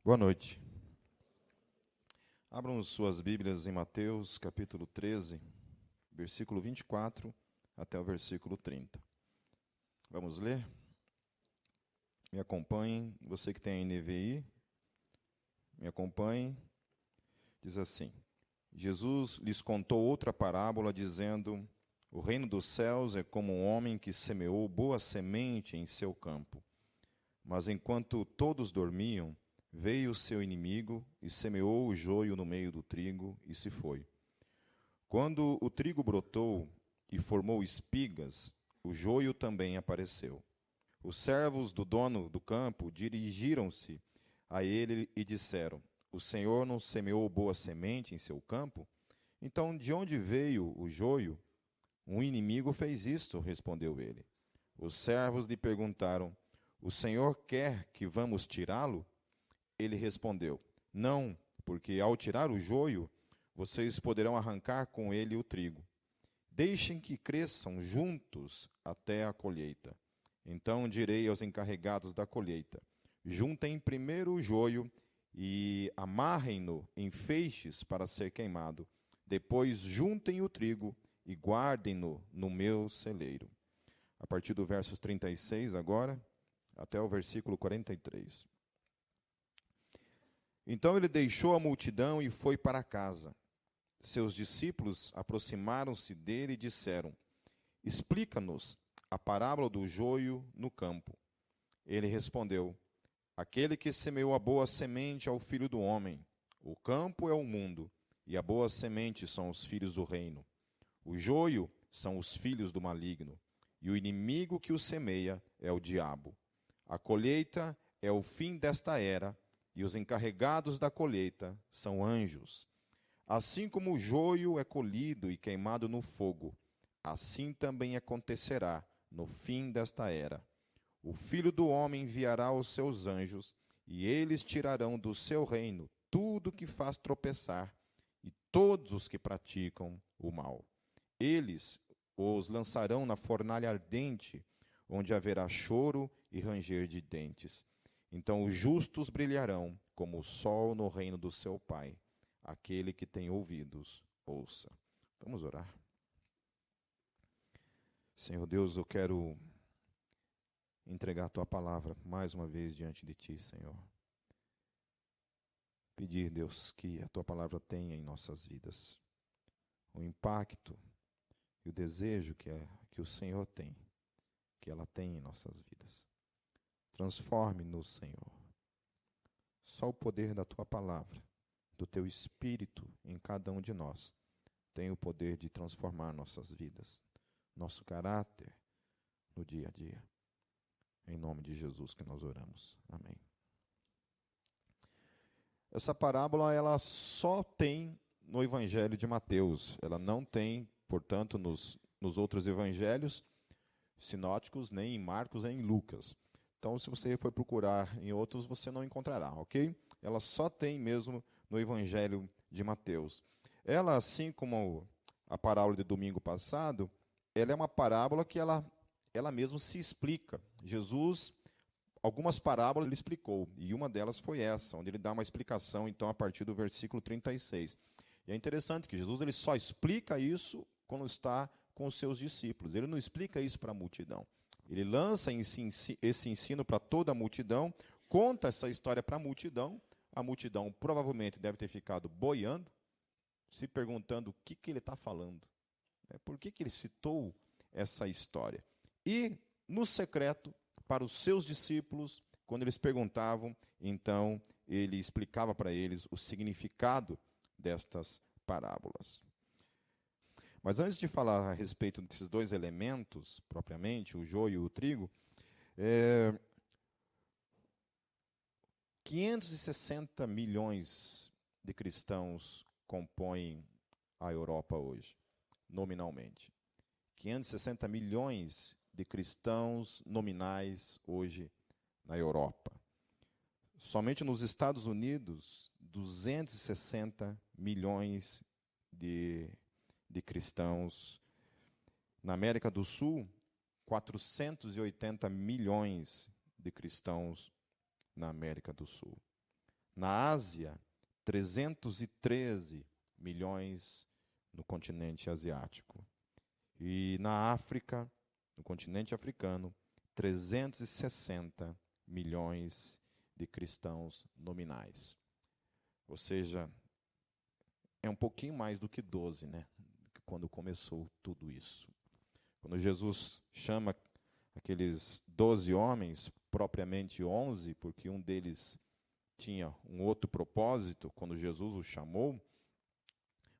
Boa noite. Abram suas Bíblias em Mateus, capítulo 13, versículo 24 até o versículo 30. Vamos ler? Me acompanhem. Você que tem a NVI, me acompanhem. Diz assim: Jesus lhes contou outra parábola, dizendo: O reino dos céus é como um homem que semeou boa semente em seu campo. Mas enquanto todos dormiam, veio o seu inimigo e semeou o joio no meio do trigo e se foi. Quando o trigo brotou e formou espigas, o joio também apareceu. Os servos do dono do campo dirigiram-se a ele e disseram: O senhor não semeou boa semente em seu campo? Então, de onde veio o joio? Um inimigo fez isto, respondeu ele. Os servos lhe perguntaram: O senhor quer que vamos tirá-lo? Ele respondeu: Não, porque ao tirar o joio, vocês poderão arrancar com ele o trigo. Deixem que cresçam juntos até a colheita. Então direi aos encarregados da colheita: Juntem primeiro o joio e amarrem-no em feixes para ser queimado. Depois juntem o trigo e guardem-no no meu celeiro. A partir do verso 36 agora, até o versículo 43. Então ele deixou a multidão e foi para casa. Seus discípulos aproximaram-se dele e disseram: Explica-nos a parábola do joio no campo. Ele respondeu: Aquele que semeou a boa semente é o Filho do homem. O campo é o mundo, e a boa semente são os filhos do reino. O joio são os filhos do maligno, e o inimigo que o semeia é o diabo. A colheita é o fim desta era, e os encarregados da colheita são anjos. Assim como o joio é colhido e queimado no fogo, assim também acontecerá no fim desta era. O Filho do homem enviará os seus anjos, e eles tirarão do seu reino tudo que faz tropeçar e todos os que praticam o mal. Eles os lançarão na fornalha ardente, onde haverá choro e ranger de dentes. Então os justos brilharão como o sol no reino do seu Pai. Aquele que tem ouvidos, ouça. Vamos orar. Senhor Deus, eu quero entregar a Tua palavra mais uma vez diante de Ti, Senhor. Pedir, Deus, que a Tua palavra tenha em nossas vidas o impacto e o desejo que o Senhor tem, que ela tem em nossas vidas. Transforme-nos, Senhor. Só o poder da Tua palavra, do Teu Espírito em cada um de nós, tem o poder de transformar nossas vidas, nosso caráter no dia a dia. Em nome de Jesus que nós oramos. Amém. Essa parábola, ela só tem no Evangelho de Mateus. Ela não tem, portanto, nos outros evangelhos sinóticos, nem em Marcos, nem em Lucas. Então, se você for procurar em outros, você não encontrará, ok? Ela só tem mesmo no Evangelho de Mateus. Ela, assim como a parábola de domingo passado, ela é uma parábola que ela mesma se explica. Jesus, algumas parábolas ele explicou, e uma delas foi essa, onde ele dá uma explicação, então, a partir do versículo 36. E é interessante que Jesus ele só explica isso quando está com os seus discípulos. Ele não explica isso para a multidão. Ele lança esse ensino para toda a multidão, conta essa história para a multidão provavelmente deve ter ficado boiando, se perguntando o que ele está falando. Por que ele citou essa história? E, no secreto, para os seus discípulos, quando eles perguntavam, então ele explicava para eles o significado destas parábolas. Mas antes de falar a respeito desses dois elementos, propriamente, o joio e o trigo, 560 milhões de cristãos compõem a Europa hoje, nominalmente. 560 milhões de cristãos nominais hoje na Europa. Somente nos Estados Unidos, 260 milhões de cristãos. Na América do Sul, 480 milhões de cristãos na América do Sul. Na Ásia, 313 milhões no continente asiático. E na África, no continente africano, 360 milhões de cristãos nominais. Ou seja, é um pouquinho mais do que 12, né? Quando começou tudo isso. Quando Jesus chama aqueles 12 homens, propriamente 11, porque um deles tinha um outro propósito quando Jesus o chamou,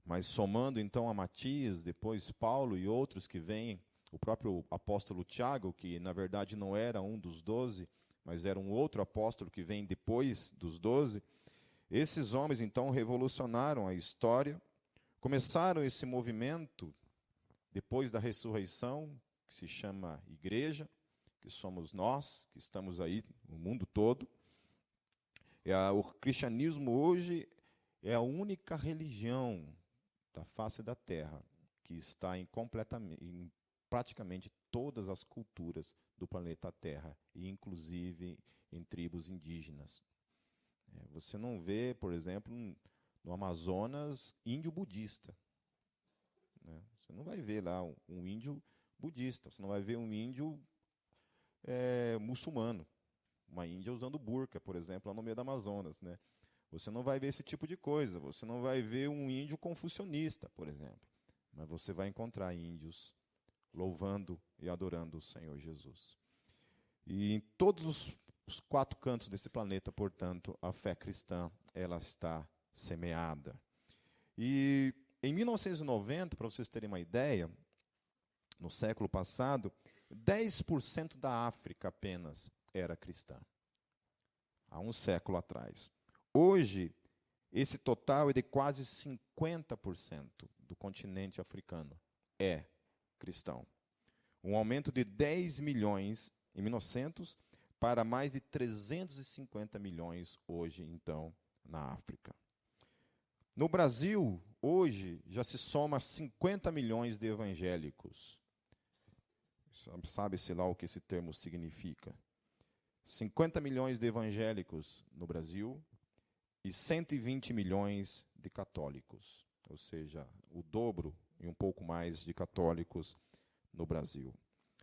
mas somando então a Matias, depois Paulo e outros que vêm, o próprio apóstolo Tiago, que na verdade não era um dos 12, mas era um outro apóstolo que vem depois dos 12, esses homens então revolucionaram a história, começaram esse movimento depois da ressurreição, que se chama igreja, que somos nós, que estamos aí no mundo todo. O cristianismo hoje é a única religião da face da terra que está em praticamente todas as culturas do planeta Terra, e inclusive em tribos indígenas. Você não vê, por exemplo, no Amazonas, índio budista. Você não vai ver lá um índio budista, você não vai ver um índio muçulmano, uma índia usando burca, por exemplo, lá no meio do Amazonas, né? Você não vai ver esse tipo de coisa, você não vai ver um índio confucionista, por exemplo, mas você vai encontrar índios louvando e adorando o Senhor Jesus. E em todos os 4 cantos desse planeta, portanto, a fé cristã, ela está semeada. E em 1990, para vocês terem uma ideia, no século passado, 10% da África apenas era cristã. Há um século atrás. Hoje, esse total é de quase 50% do continente africano é cristão. Um aumento de 10 milhões em 1900 para mais de 350 milhões hoje, então, na África. No Brasil, hoje, já se soma 50 milhões de evangélicos. Sabe-se lá o que esse termo significa. 50 milhões de evangélicos no Brasil e 120 milhões de católicos, ou seja, o dobro e um pouco mais de católicos no Brasil.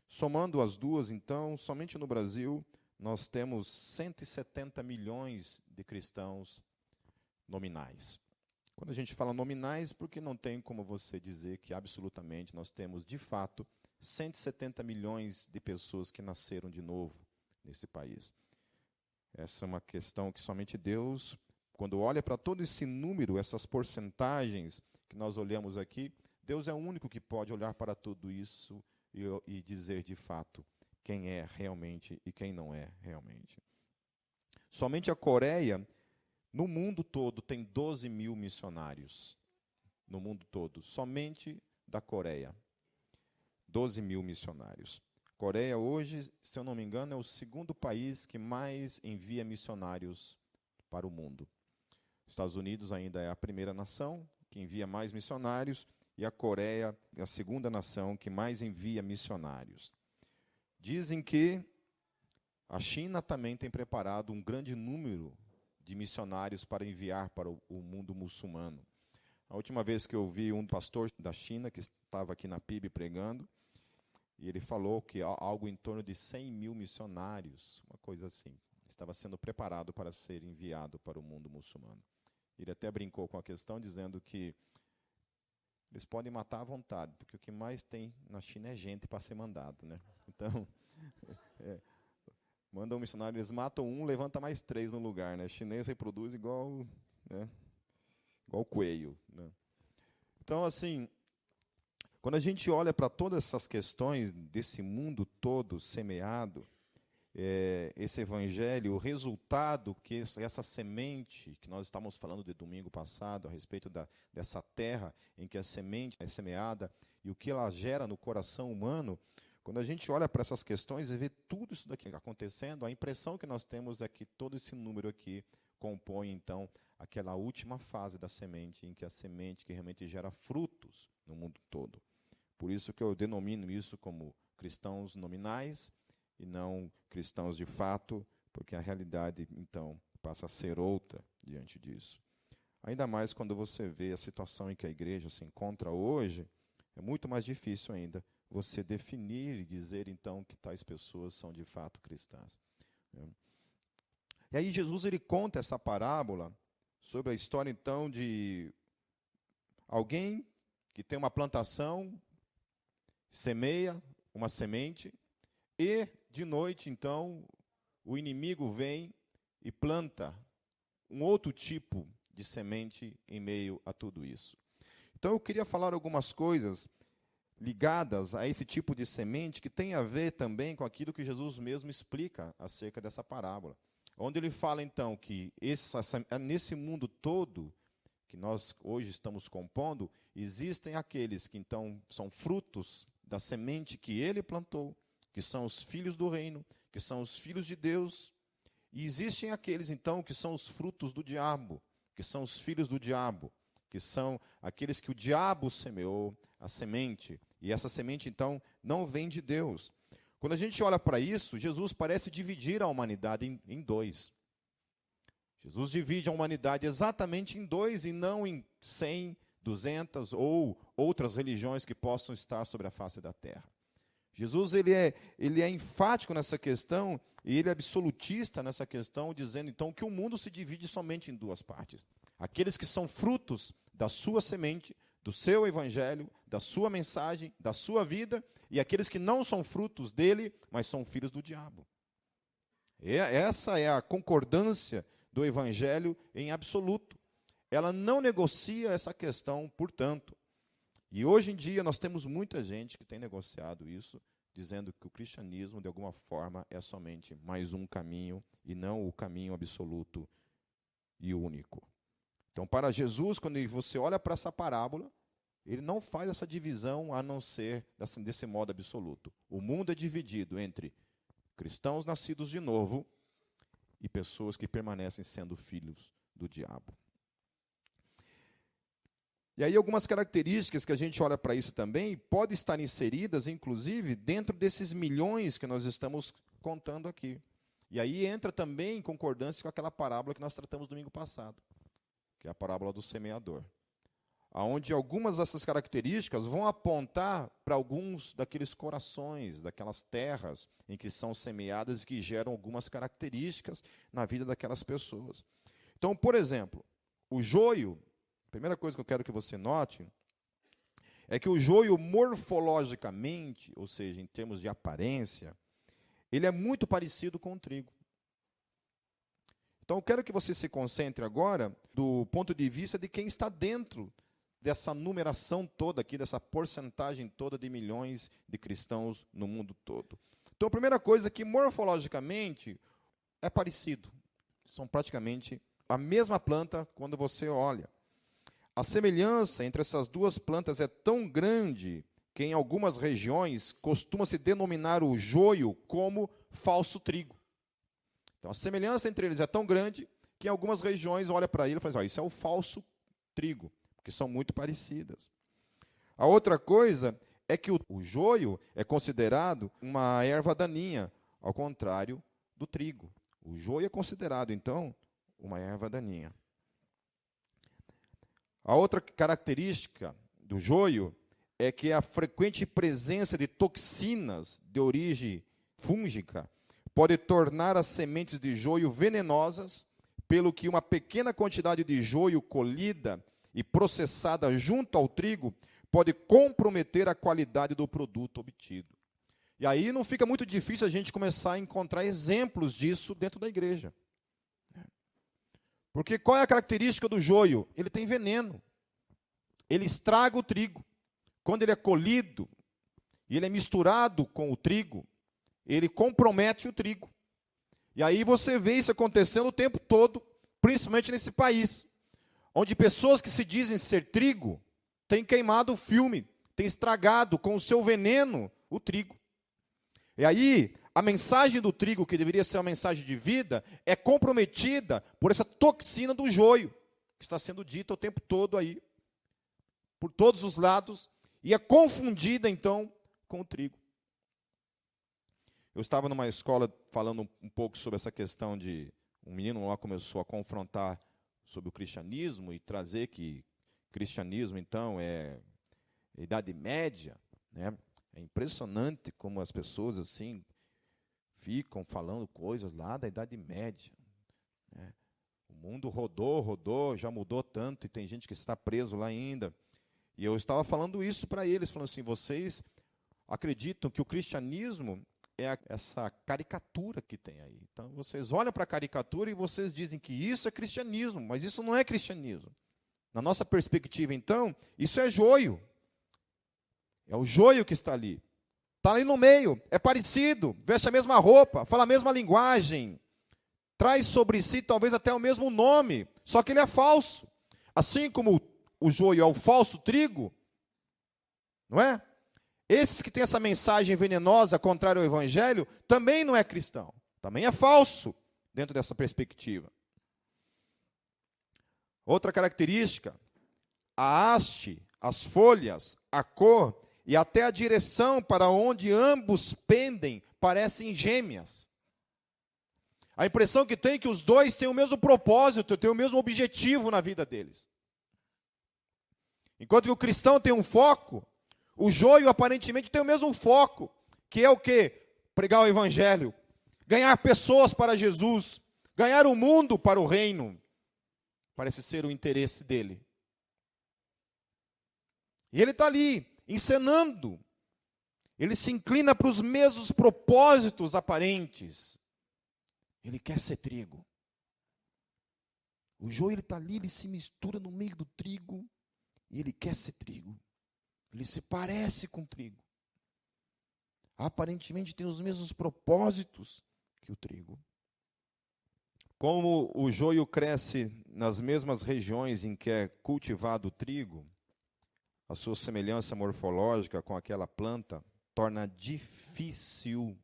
Somando as duas, então, somente no Brasil, nós temos 170 milhões de cristãos nominais. Quando a gente fala nominais, porque não tem como você dizer que absolutamente nós temos, de fato, 170 milhões de pessoas que nasceram de novo nesse país. Essa é uma questão que somente Deus, quando olha para todo esse número, essas porcentagens que nós olhamos aqui, Deus é o único que pode olhar para tudo isso e dizer de fato quem é realmente e quem não é realmente. Somente a Coreia, no mundo todo, tem 12 mil missionários. No mundo todo, somente da Coreia. 12 mil missionários. Coreia hoje, se eu não me engano, é o segundo país que mais envia missionários para o mundo. Estados Unidos ainda é a primeira nação que envia mais missionários e a Coreia é a segunda nação que mais envia missionários. Dizem que a China também tem preparado um grande número de missionários para enviar para o mundo muçulmano. A última vez que eu vi um pastor da China, que estava aqui na PIB pregando, e ele falou que algo em torno de 100 mil missionários, uma coisa assim, estava sendo preparado para ser enviado para o mundo muçulmano. Ele até brincou com a questão, dizendo que eles podem matar à vontade, porque o que mais tem na China é gente para ser mandado, né? Então, mandam um missionário, eles matam um, levanta mais 3 no lugar, né? O chinês reproduz igual coelho, né? Então, assim, quando a gente olha para todas essas questões desse mundo todo semeado, esse evangelho, o resultado que essa semente, que nós estávamos falando de domingo passado, a respeito dessa terra em que a semente é semeada e o que ela gera no coração humano, quando a gente olha para essas questões e vê tudo isso daqui acontecendo, a impressão que nós temos é que todo esse número aqui compõe, então, aquela última fase da semente, em que a semente que realmente gera frutos no mundo todo. Por isso que eu denomino isso como cristãos nominais e não cristãos de fato, porque a realidade, então, passa a ser outra diante disso. Ainda mais quando você vê a situação em que a igreja se encontra hoje, é muito mais difícil ainda você definir e dizer, então, que tais pessoas são de fato cristãs. E aí Jesus ele conta essa parábola sobre a história, então, de alguém que tem uma plantação, semeia uma semente, e de noite, então, o inimigo vem e planta um outro tipo de semente em meio a tudo isso. Então eu queria falar algumas coisas ligadas a esse tipo de semente que tem a ver também com aquilo que Jesus mesmo explica acerca dessa parábola. Onde ele fala então que nesse mundo todo que nós hoje estamos compondo, existem aqueles que então são frutos da semente que ele plantou, que são os filhos do reino, que são os filhos de Deus, e existem aqueles então que são os frutos do diabo, que são os filhos do diabo, que são aqueles que o diabo semeou a semente, e essa semente então não vem de Deus. Quando a gente olha para isso, Jesus parece dividir a humanidade em dois. Jesus divide a humanidade exatamente em dois e não em 100, 200 ou outras religiões que possam estar sobre a face da terra. Jesus ele é enfático nessa questão e ele é absolutista nessa questão, dizendo então que o mundo se divide somente em duas partes. Aqueles que são frutos da sua semente, do seu evangelho, da sua mensagem, da sua vida, e aqueles que não são frutos dele, mas são filhos do diabo. Essa é a concordância do evangelho em absoluto. Ela não negocia essa questão, portanto. E hoje em dia nós temos muita gente que tem negociado isso, dizendo que o cristianismo, de alguma forma, é somente mais um caminho e não o caminho absoluto e único. Então, para Jesus, quando você olha para essa parábola, ele não faz essa divisão a não ser desse modo absoluto. O mundo é dividido entre cristãos nascidos de novo e pessoas que permanecem sendo filhos do diabo. E aí algumas características que a gente olha para isso também podem estar inseridas, inclusive, dentro desses milhões que nós estamos contando aqui. E aí entra também em concordância com aquela parábola que nós tratamos domingo passado, que é a parábola do semeador, onde algumas dessas características vão apontar para alguns daqueles corações, daquelas terras em que são semeadas e que geram algumas características na vida daquelas pessoas. Então, por exemplo, o joio, a primeira coisa que eu quero que você note, é que o joio morfologicamente, ou seja, em termos de aparência, ele é muito parecido com o trigo. Então, eu quero que você se concentre agora do ponto de vista de quem está dentro dessa numeração toda aqui, dessa porcentagem toda de milhões de cristãos no mundo todo. Então, a primeira coisa é que morfologicamente é parecido. São praticamente a mesma planta quando você olha. A semelhança entre essas duas plantas é tão grande que em algumas regiões costuma-se denominar o joio como falso trigo. Então, a semelhança entre eles é tão grande que em algumas regiões olha para ele e fala assim, isso é o falso trigo, porque são muito parecidas. A outra coisa é que o joio é considerado uma erva daninha, ao contrário do trigo. O joio é considerado, então, uma erva daninha. A outra característica do joio é que a frequente presença de toxinas de origem fúngica pode tornar as sementes de joio venenosas, pelo que uma pequena quantidade de joio colhida e processada junto ao trigo pode comprometer a qualidade do produto obtido. E aí não fica muito difícil a gente começar a encontrar exemplos disso dentro da igreja. Porque qual é a característica do joio? Ele tem veneno. Ele estraga o trigo. Quando ele é colhido e ele é misturado com o trigo, ele compromete o trigo. E aí você vê isso acontecendo o tempo todo, principalmente nesse país, onde pessoas que se dizem ser trigo têm queimado o filme, têm estragado com o seu veneno o trigo. E aí a mensagem do trigo, que deveria ser uma mensagem de vida, é comprometida por essa toxina do joio, que está sendo dita o tempo todo aí, por todos os lados, e é confundida, então, com o trigo. Eu estava numa escola falando um pouco sobre essa questão de... Um menino lá começou a confrontar sobre o cristianismo e trazer que cristianismo, então, é Idade Média, né? É impressionante como as pessoas, assim, ficam falando coisas lá da Idade Média, né? O mundo rodou, já mudou tanto, e tem gente que está preso lá ainda. E eu estava falando isso para eles, falando assim, vocês acreditam que o cristianismo é essa caricatura que tem aí. Então, vocês olham para a caricatura e vocês dizem que isso é cristianismo, mas isso não é cristianismo. Na nossa perspectiva, então, isso é joio. É o joio que está ali. Está ali no meio, é parecido, veste a mesma roupa, fala a mesma linguagem, traz sobre si talvez até o mesmo nome, só que ele é falso. Assim como o joio é o falso trigo, não é? Esses que têm essa mensagem venenosa contrária ao evangelho, também não é cristão, também é falso dentro dessa perspectiva. Outra característica, a haste, as folhas, a cor e até a direção para onde ambos pendem parecem gêmeas. A impressão que tem é que os dois têm o mesmo propósito, têm o mesmo objetivo na vida deles. Enquanto que o cristão tem um foco, o joio aparentemente tem o mesmo foco, que é o quê? Pregar o evangelho, ganhar pessoas para Jesus, ganhar o mundo para o reino. Parece ser o interesse dele. E ele está ali, encenando. Ele se inclina para os mesmos propósitos aparentes. Ele quer ser trigo. O joio está ali, ele se mistura no meio do trigo. E ele quer ser trigo. Ele se parece com trigo. Aparentemente tem os mesmos propósitos que o trigo. Como o joio cresce nas mesmas regiões em que é cultivado o trigo, a sua semelhança morfológica com aquela planta torna difícil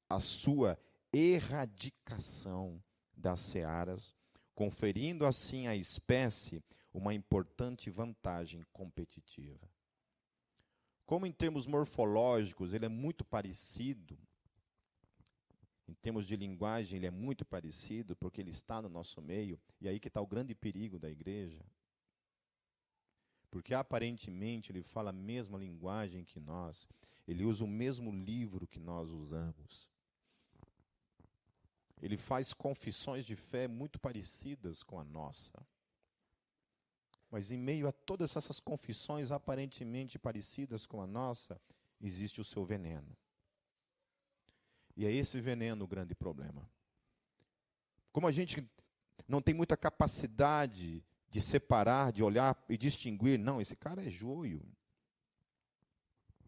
a sua erradicação das searas, conferindo assim à espécie uma importante vantagem competitiva. Como em termos morfológicos ele é muito parecido, em termos de linguagem ele é muito parecido, porque ele está no nosso meio, e aí que está o grande perigo da igreja. Porque aparentemente ele fala a mesma linguagem que nós, ele usa o mesmo livro que nós usamos. Ele faz confissões de fé muito parecidas com a nossa. Mas em meio a todas essas confissões aparentemente parecidas com a nossa, existe o seu veneno. E é esse veneno o grande problema. Como a gente não tem muita capacidade de separar, de olhar e distinguir, não, esse cara é joio.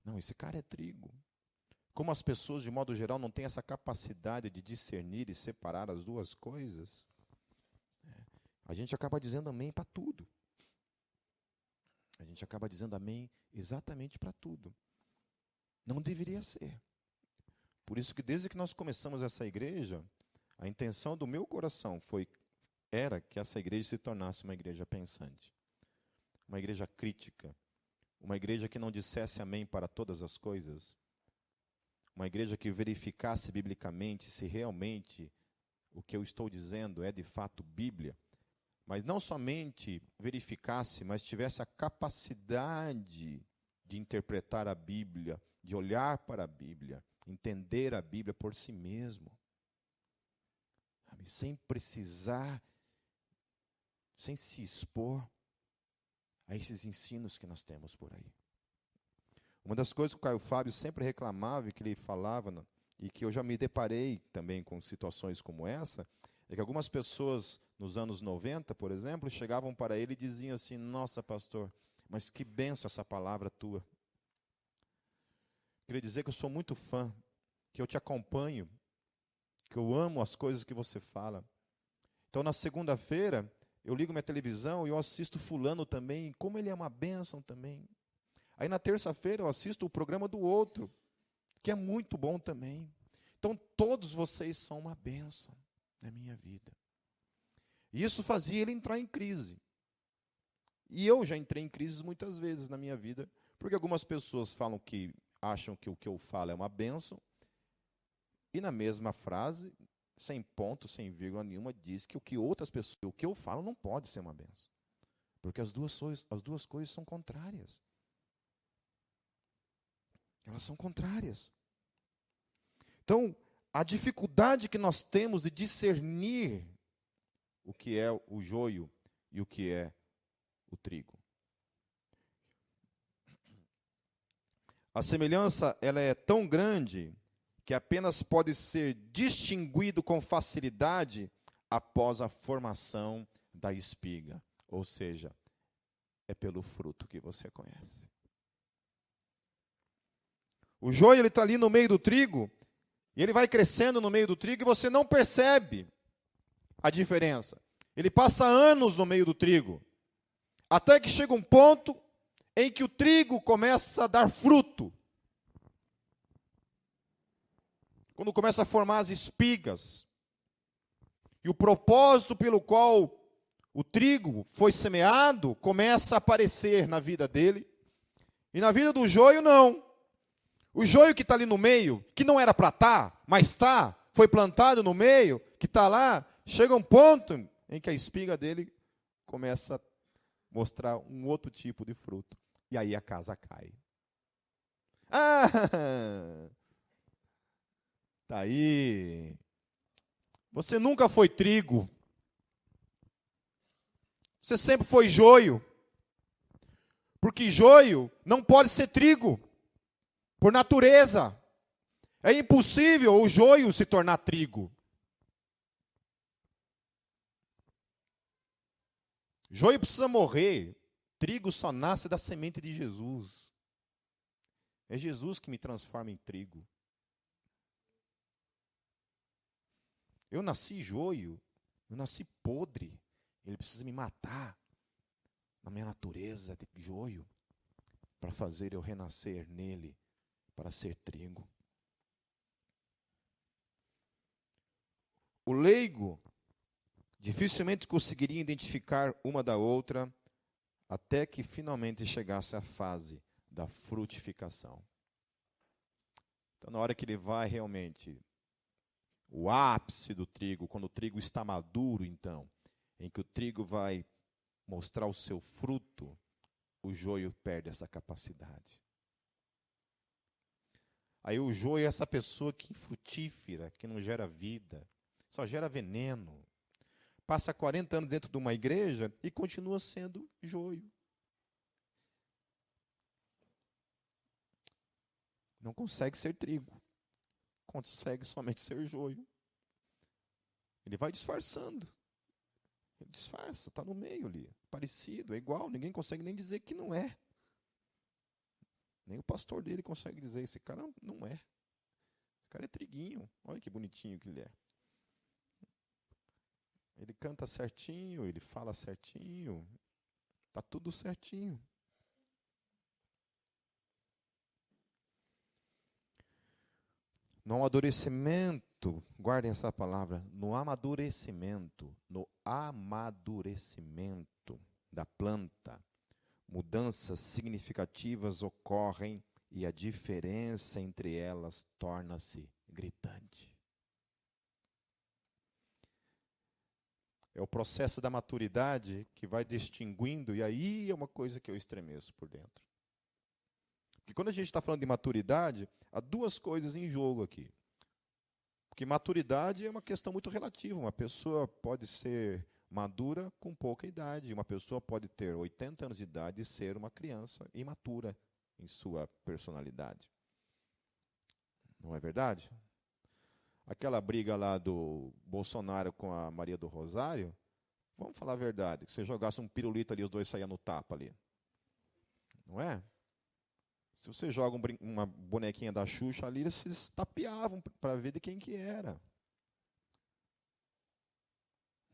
Não, esse cara é trigo. Como as pessoas, de modo geral, não têm essa capacidade de discernir e separar as duas coisas, a gente acaba dizendo amém para tudo. A gente acaba dizendo amém exatamente para tudo. Não deveria ser. Por isso que desde que nós começamos essa igreja, a intenção do meu coração era que essa igreja se tornasse uma igreja pensante, uma igreja crítica, uma igreja que não dissesse amém para todas as coisas, uma igreja que verificasse biblicamente se realmente o que eu estou dizendo é de fato Bíblia, mas não somente verificasse, mas tivesse a capacidade de interpretar a Bíblia, de olhar para a Bíblia, entender a Bíblia por si mesmo, sem precisar, sem se expor a esses ensinos que nós temos por aí. Uma das coisas que o Caio Fábio sempre reclamava e que ele falava, e que eu já me deparei também com situações como essa, é que algumas pessoas nos anos 90, por exemplo, chegavam para ele e diziam assim, nossa pastor, mas que benção essa palavra tua. Queria dizer que eu sou muito fã, que eu te acompanho, que eu amo as coisas que você fala. Então na segunda-feira, eu ligo minha televisão e eu assisto fulano também, como ele é uma bênção também. Aí na terça-feira eu assisto o programa do outro, que é muito bom também. Então todos vocês são uma bênção na minha vida. E isso fazia ele entrar em crise. E eu já entrei em crises muitas vezes na minha vida, porque algumas pessoas acham que o que eu falo é uma bênção, E na mesma frase, sem ponto, sem vírgula nenhuma, diz que o que outras pessoas, o que eu falo não pode ser uma bênção. Porque as duas coisas são contrárias. Elas são contrárias. Então, a dificuldade que nós temos de discernir o que é o joio e o que é o trigo. A semelhança, ela é tão grande que apenas pode ser distinguido com facilidade após a formação da espiga. Ou seja, é pelo fruto que você conhece. O joio ele está ali no meio do trigo, e ele vai crescendo no meio do trigo e você não percebe a diferença. Ele passa anos no meio do trigo, até que chega um ponto em que o trigo começa a dar fruto. Quando começa a formar as espigas. E o propósito pelo qual o trigo foi semeado começa a aparecer na vida dele. E na vida do joio, não. O joio que está ali no meio, que não era para estar, mas está, foi plantado no meio, que está lá, chega um ponto em que a espiga dele começa a mostrar um outro tipo de fruto. E aí a casa cai. Ah! Tá aí. Você nunca foi trigo. Você sempre foi joio. Porque joio não pode ser trigo. Por natureza. É impossível o joio se tornar trigo. Joio precisa morrer. Trigo só nasce da semente de Jesus. É Jesus que me transforma em trigo. Eu nasci joio, eu nasci podre. Ele precisa me matar na minha natureza de joio para fazer eu renascer nele, para ser trigo. O leigo dificilmente conseguiria identificar uma da outra até que finalmente chegasse a fase da frutificação. Então, na hora que ele vai realmente, o ápice do trigo, quando o trigo está maduro, então, em que o trigo vai mostrar o seu fruto, o joio perde essa capacidade. Aí o joio é essa pessoa que infrutífera, que não gera vida, só gera veneno. Passa 40 anos dentro de uma igreja e continua sendo joio. Não consegue ser trigo. Consegue somente ser joio. Ele vai disfarçando. Ele disfarça, está no meio ali. Parecido, é igual, ninguém consegue nem dizer que não é. Nem o pastor dele consegue dizer, esse cara não é. Esse cara é triguinho, olha que bonitinho que ele é. Ele canta certinho, ele fala certinho, está tudo certinho. No amadurecimento, guardem essa palavra, no amadurecimento da planta, mudanças significativas ocorrem e a diferença entre elas torna-se gritante. É o processo da maturidade que vai distinguindo, e aí é uma coisa que eu estremeço por dentro. Porque quando a gente está falando de maturidade, há duas coisas em jogo aqui. Porque maturidade é uma questão muito relativa. Uma pessoa pode ser madura com pouca idade. Uma pessoa pode ter 80 anos de idade e ser uma criança imatura em sua personalidade. Não é verdade? Aquela briga lá do Bolsonaro com a Maria do Rosário, vamos falar a verdade, que você jogasse um pirulito ali, os dois saíam no tapa ali. Não é? Se você joga uma bonequinha da Xuxa ali, eles se tapeavam para ver de quem que era.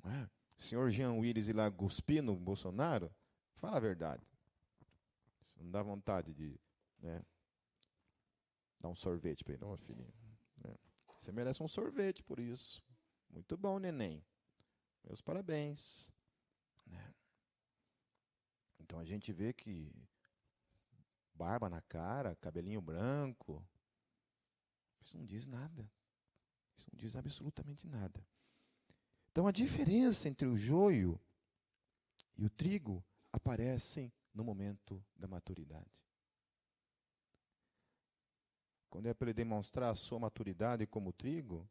Não é? O senhor Jean Willis ir lá cuspir no Bolsonaro, fala a verdade. Você não dá vontade de, né, dar um sorvete para ele. Não, filhinho. Né? Você merece um sorvete por isso. Muito bom, neném. Meus parabéns. Né? Então a gente vê que barba na cara, cabelinho branco, isso não diz nada. Isso não diz absolutamente nada. Então a diferença entre o joio e o trigo aparecem no momento da maturidade. Quando é para ele demonstrar a sua maturidade como trigo,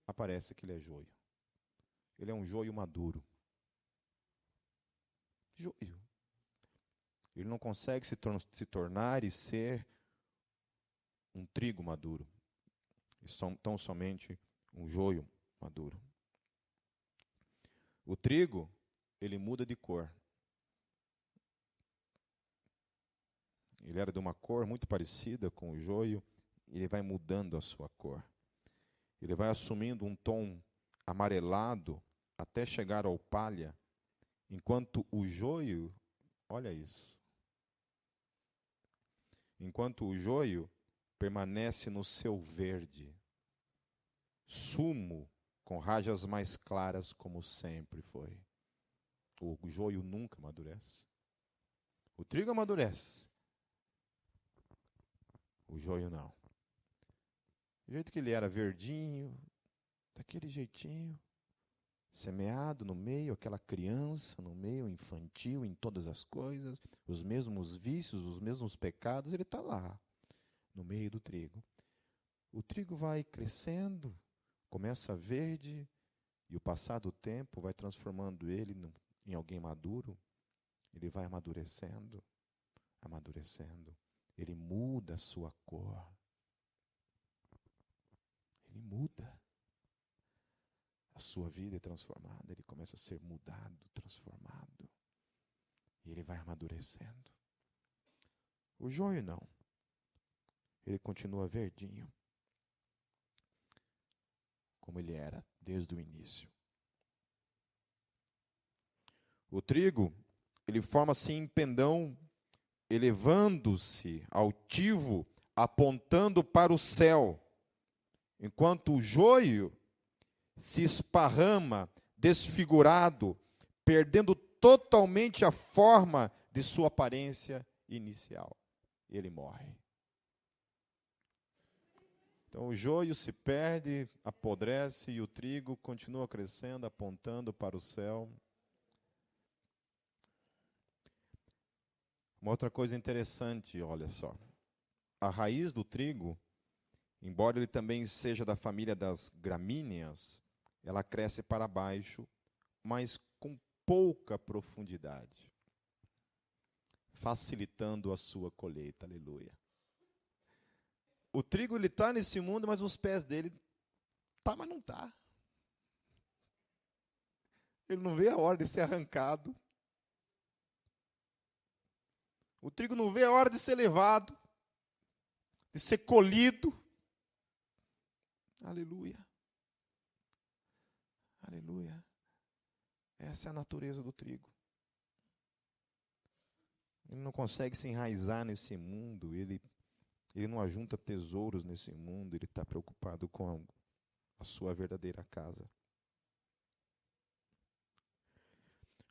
aparece que ele é joio. Ele é um joio maduro. Joio. Ele não consegue se tornar e ser um trigo maduro. Tão somente um joio maduro. O trigo, ele muda de cor. Ele era de uma cor muito parecida com o joio, e ele vai mudando a sua cor. Ele vai assumindo um tom amarelado até chegar ao palha, enquanto o joio, olha isso, enquanto o joio permanece no seu verde, sumo, com rajas mais claras, como sempre foi. O joio nunca amadurece. O trigo amadurece. O joio não. Do jeito que ele era verdinho, daquele jeitinho, semeado no meio, aquela criança no meio, infantil em todas as coisas, os mesmos vícios, os mesmos pecados, ele está lá, no meio do trigo. O trigo vai crescendo, começa verde, e o passar do tempo vai transformando ele em alguém maduro. Ele vai amadurecendo, amadurecendo. Ele muda a sua cor. Ele muda. A sua vida é transformada, ele começa a ser mudado, transformado. E ele vai amadurecendo. O joio não. Ele continua verdinho, como ele era desde o início. O trigo, ele forma-se em pendão, elevando-se altivo, apontando para o céu, enquanto o joio se esparrama, desfigurado, perdendo totalmente a forma de sua aparência inicial. Ele morre. Então o joio se perde, apodrece e o trigo continua crescendo, apontando para o céu. Uma outra coisa interessante, olha só. A raiz do trigo, embora ele também seja da família das gramíneas, ela cresce para baixo, mas com pouca profundidade, facilitando a sua colheita. Aleluia. O trigo, ele está nesse mundo, mas os pés dele tá, mas não está. Ele não vê a hora de ser arrancado. O trigo não vê a hora de ser levado, de ser colhido. Aleluia. Aleluia. Essa é a natureza do trigo. Ele não consegue se enraizar nesse mundo, ele não ajunta tesouros nesse mundo, ele está preocupado com a sua verdadeira casa.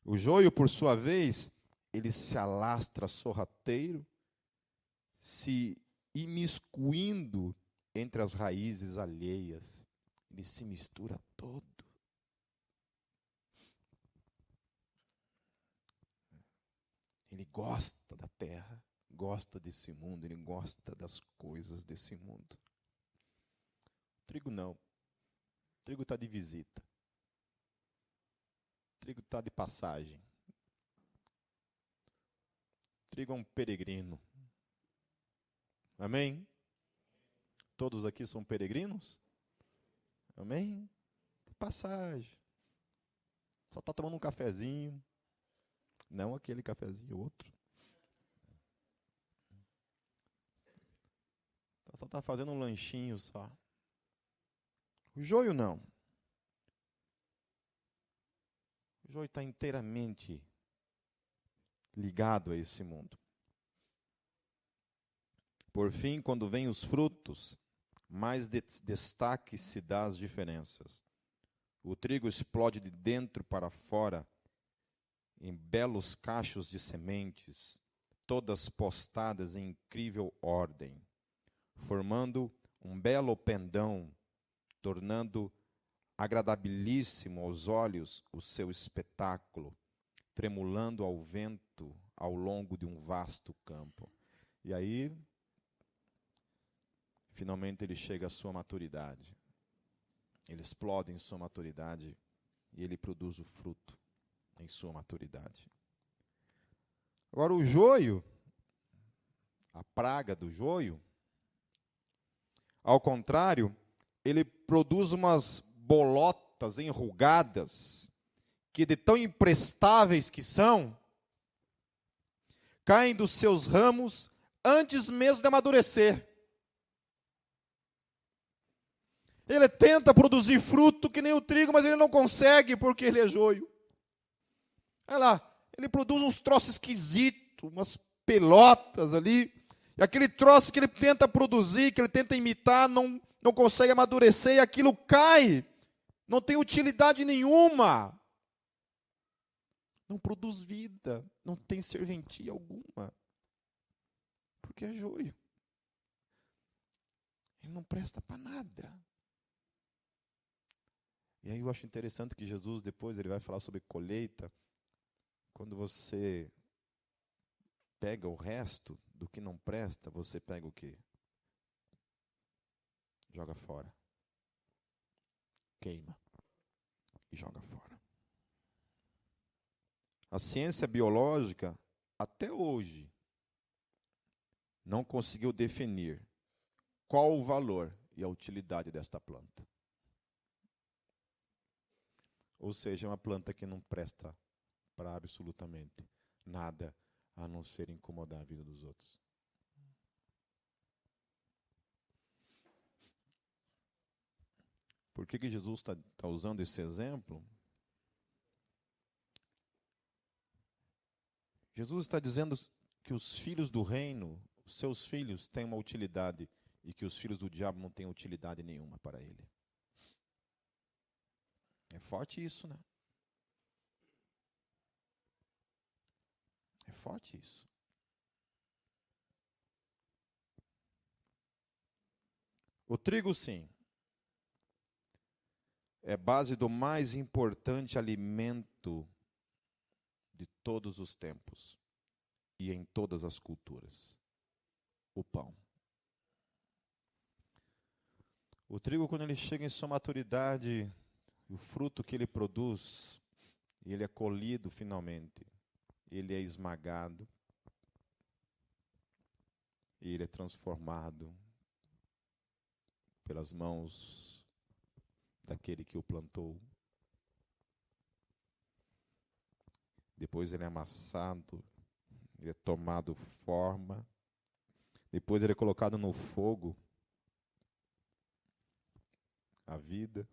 O joio, por sua vez, ele se alastra sorrateiro, se imiscuindo entre as raízes alheias. Ele se mistura todo. Ele gosta da terra, gosta desse mundo, ele gosta das coisas desse mundo. O trigo não. O trigo está de visita. O trigo está de passagem. O trigo é um peregrino. Amém? Todos aqui são peregrinos? Amém? De passagem. Só está tomando um cafezinho. Não aquele cafezinho, outro. Só está fazendo um lanchinho só. O joio não. O joio está inteiramente ligado a esse mundo. Por fim, quando vêm os frutos, mais destaque se dá às diferenças. O trigo explode de dentro para fora, em belos cachos de sementes, todas postadas em incrível ordem, formando um belo pendão tornando agradabilíssimo aos olhos o seu espetáculo, tremulando ao vento ao longo de um vasto campo. E aí, finalmente ele chega à sua maturidade. Ele explode em sua maturidade e ele produz o fruto em sua maturidade. Agora o joio, a praga do joio, ao contrário, ele produz umas bolotas enrugadas, que de tão imprestáveis que são, caem dos seus ramos antes mesmo de amadurecer. Ele tenta produzir fruto que nem o trigo, mas ele não consegue porque ele é joio. Olha lá, ele produz uns troços esquisitos, umas pelotas ali, e aquele troço que ele tenta produzir, que ele tenta imitar, não consegue amadurecer, e aquilo cai, não tem utilidade nenhuma. Não produz vida, não tem serventia alguma, porque é joio. Ele não presta para nada. E aí eu acho interessante que Jesus depois ele vai falar sobre colheita. Quando você pega o resto do que não presta, você pega o quê? Joga fora. Queima e joga fora. A ciência biológica, até hoje, não conseguiu definir qual o valor e a utilidade desta planta. Ou seja, é uma planta que não presta para absolutamente nada, a não ser incomodar a vida dos outros. Por que Jesus está usando esse exemplo? Jesus está dizendo que os filhos do reino, os seus filhos, têm uma utilidade e que os filhos do diabo não têm utilidade nenhuma para ele. É forte isso, né? É forte isso. O trigo, sim, é base do mais importante alimento de todos os tempos e em todas as culturas: o pão. O trigo, quando ele chega em sua maturidade, o fruto que ele produz, ele é colhido finalmente, ele é esmagado, e ele é transformado pelas mãos daquele que o plantou. Depois ele é amassado, ele é tomado forma, depois ele é colocado no fogo, a vida,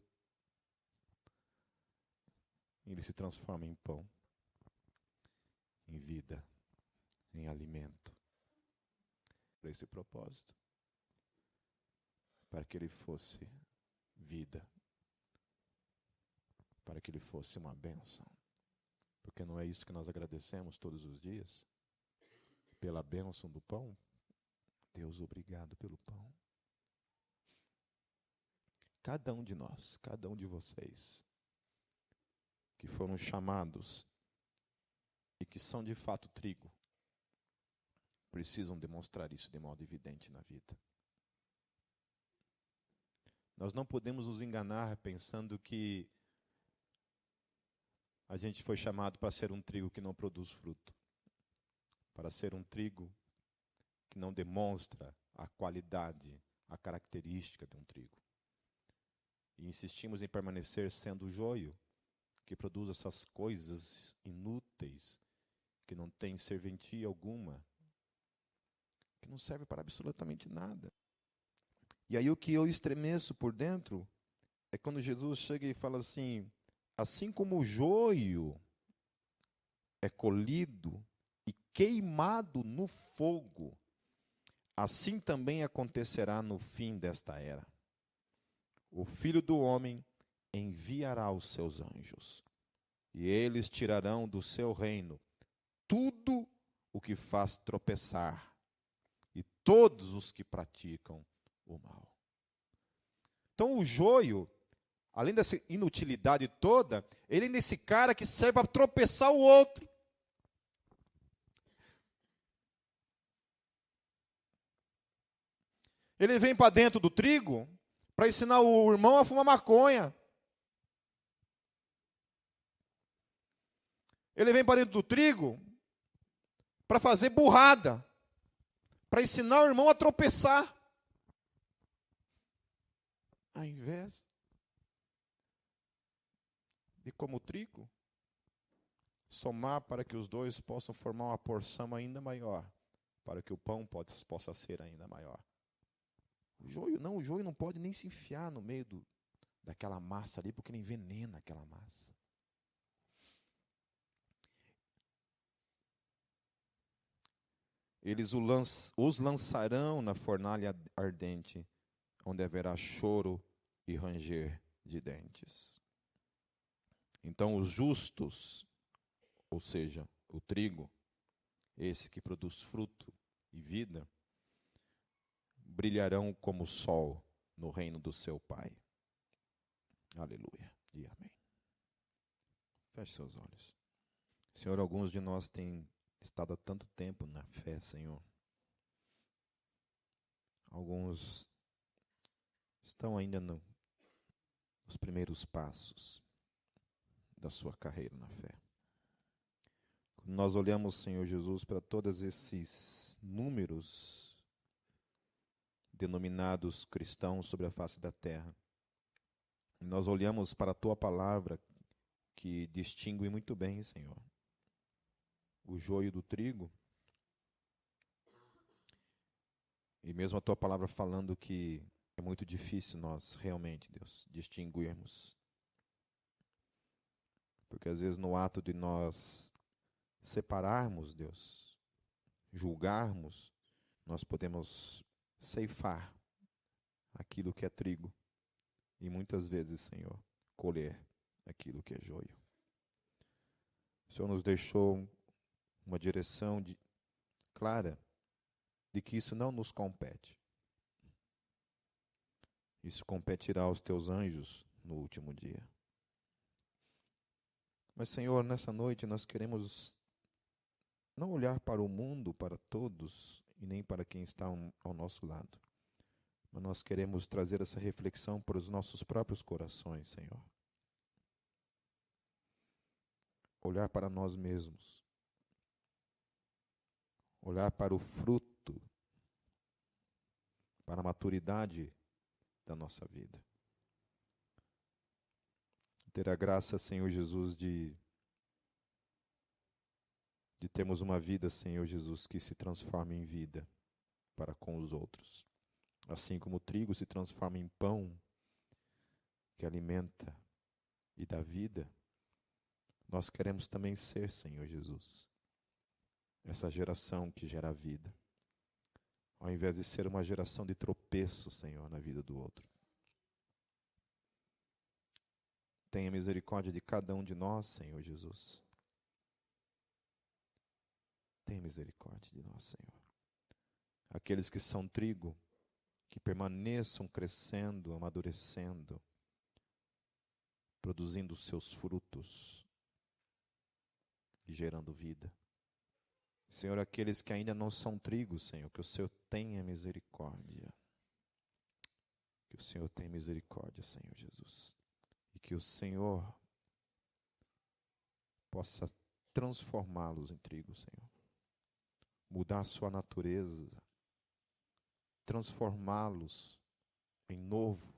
ele se transforma em pão, em vida, em alimento. Para esse propósito, para que ele fosse vida, para que ele fosse uma bênção. Porque não é isso que nós agradecemos todos os dias? Pela bênção do pão? Deus, obrigado pelo pão. Cada um de nós, cada um de vocês, que foram chamados e que são de fato trigo, precisam demonstrar isso de modo evidente na vida. Nós não podemos nos enganar pensando que a gente foi chamado para ser um trigo que não produz fruto, para ser um trigo que não demonstra a qualidade, a característica de um trigo. E insistimos em permanecer sendo o joio, que produz essas coisas inúteis, que não tem serventia alguma, que não serve para absolutamente nada. E aí o que eu estremeço por dentro é quando Jesus chega e fala assim: assim como o joio é colhido e queimado no fogo, assim também acontecerá no fim desta era. O Filho do Homem enviará os seus anjos, e eles tirarão do seu reino tudo o que faz tropeçar e todos os que praticam o mal. Então o joio, além dessa inutilidade toda, ele é nesse cara que serve para tropeçar o outro. Ele vem para dentro do trigo para ensinar o irmão a fumar maconha. Ele vem para dentro do trigo para fazer burrada, para ensinar o irmão a tropeçar. Ao invés de, como trigo, somar para que os dois possam formar uma porção ainda maior, para que o pão possa ser ainda maior. O joio não pode nem se enfiar no meio daquela massa ali, porque ele envenena aquela massa. Eles os lançarão na fornalha ardente, onde haverá choro e ranger de dentes. Então os justos, ou seja, o trigo, esse que produz fruto e vida, brilharão como o sol no reino do seu Pai. Aleluia e amém. Feche seus olhos. Senhor, alguns de nós têm estado há tanto tempo na fé, Senhor. Alguns estão ainda nos primeiros passos da sua carreira na fé. Quando nós olhamos, Senhor Jesus, para todos esses números denominados cristãos sobre a face da terra, e nós olhamos para a Tua palavra, que distingue muito bem, Senhor, o joio do trigo, e mesmo a Tua palavra falando que é muito difícil nós realmente, Deus, distinguirmos. Porque às vezes no ato de nós separarmos, Deus, julgarmos, nós podemos ceifar aquilo que é trigo e muitas vezes, Senhor, colher aquilo que é joio. O Senhor nos deixou uma direção clara de que isso não nos compete. Isso competirá aos teus anjos no último dia. Mas, Senhor, nessa noite nós queremos não olhar para o mundo, para todos, e nem para quem está ao nosso lado. Mas nós queremos trazer essa reflexão para os nossos próprios corações, Senhor. Olhar para nós mesmos. Olhar para o fruto, para a maturidade da nossa vida. Ter a graça, Senhor Jesus, de termos uma vida, Senhor Jesus, que se transforma em vida para com os outros. Assim como o trigo se transforma em pão, que alimenta e dá vida, nós queremos também ser, Senhor Jesus, essa geração que gera vida, ao invés de ser uma geração de tropeço, Senhor, na vida do outro. Tenha misericórdia de cada um de nós, Senhor Jesus. Tenha misericórdia de nós, Senhor. Aqueles que são trigo, que permaneçam crescendo, amadurecendo, produzindo seus frutos e gerando vida. Senhor, aqueles que ainda não são trigo, Senhor, que o Senhor tenha misericórdia. Que o Senhor tenha misericórdia, Senhor Jesus. E que o Senhor possa transformá-los em trigo, Senhor. Mudar a sua natureza, transformá-los em novo,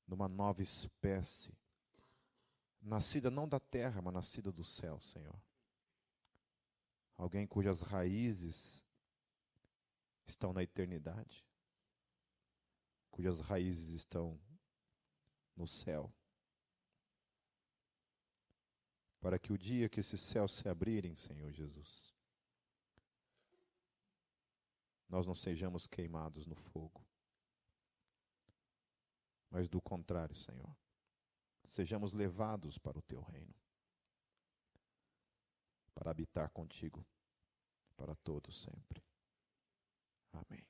numa nova espécie, nascida não da terra, mas nascida do céu, Senhor. Alguém cujas raízes estão na eternidade, cujas raízes estão no céu. Para que o dia que esses céus se abrirem, Senhor Jesus, nós não sejamos queimados no fogo. Mas do contrário, Senhor, sejamos levados para o Teu reino, para habitar contigo, para todos sempre. Amém.